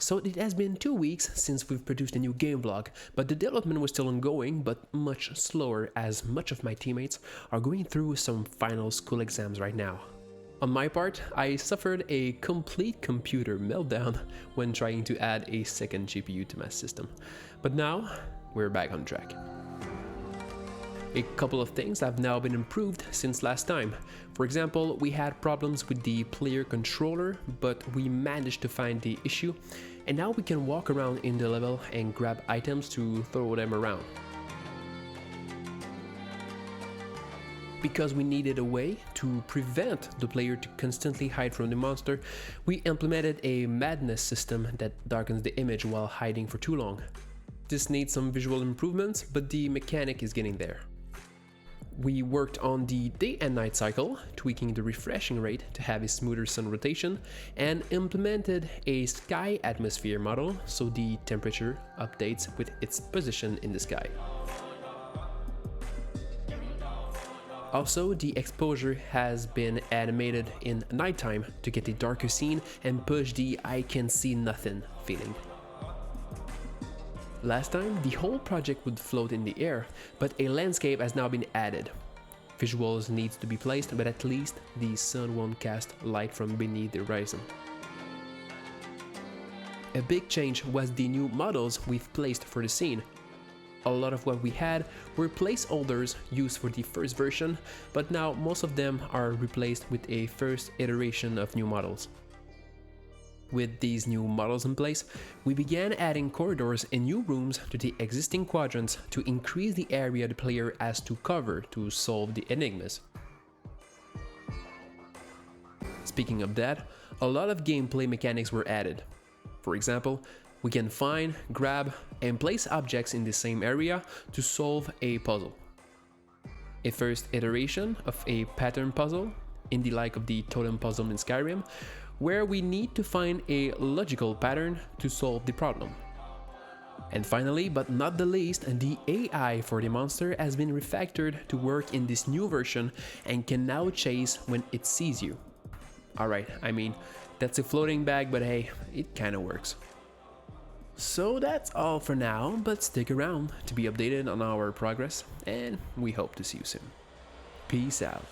So it has been 2 weeks since we've produced a new game vlog, but the development was still ongoing, but much slower as much of my teammates are going through some final school exams right now. On my part, I suffered a complete computer meltdown when trying to add a second GPU to my system, but now we're back on track. A couple of things have now been improved since last time. For example, we had problems with the player controller, but we managed to find the issue, and now we can walk around in the level and grab items to throw them around. Because we needed a way to prevent the player to constantly hide from the monster, we implemented a madness system that darkens the image while hiding for too long. This needs some visual improvements, but the mechanic is getting there. We worked on the day and night cycle, tweaking the refreshing rate to have a smoother sun rotation, and implemented a sky atmosphere model so the temperature updates with its position in the sky. Also, the exposure has been animated in nighttime to get a darker scene and push the I can see nothing feeling. Last time, the whole project would float in the air, but a landscape has now been added. Visuals needs to be placed, but at least the sun won't cast light from beneath the horizon. A big change was the new models we've placed for the scene. A lot of what we had were placeholders used for the first version, but now most of them are replaced with a first iteration of new models. With these new models in place, we began adding corridors and new rooms to the existing quadrants to increase the area the player has to cover to solve the enigmas. Speaking of that, a lot of gameplay mechanics were added. For example, we can find, grab, and place objects in the same area to solve a puzzle. A first iteration of a pattern puzzle, in the like of the totem puzzle in Skyrim, where we need to find a logical pattern to solve the problem. And finally, but not the least, the AI for the monster has been refactored to work in this new version and can now chase when it sees you. Alright, I mean, that's a floating bag, but hey, it kinda works. So that's all for now, but stick around to be updated on our progress, and we hope to see you soon. Peace out.